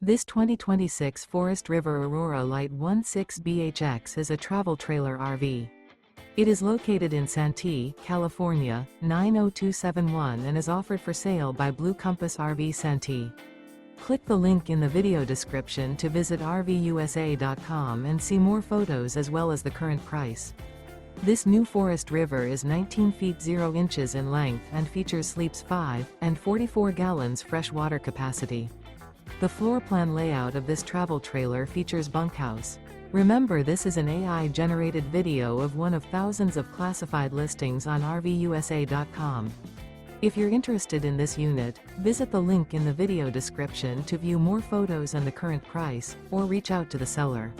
This 2026 Forest River Aurora Light 16BHX is a travel trailer RV. It is located in Santee, California, 90271 and is offered for sale by Blue Compass RV Santee. Click the link in the video description to visit RVUSA.com and see more photos as well as the current price. This new Forest River is 19 feet 0 inches in length and features sleeps 5 and 44 gallons fresh water capacity. The floor plan layout of this travel trailer features bunkhouse. Remember, this is an AI-generated video of one of thousands of classified listings on RVUSA.com. If you're interested in this unit, visit the link in the video description to view more photos and the current price, or reach out to the seller.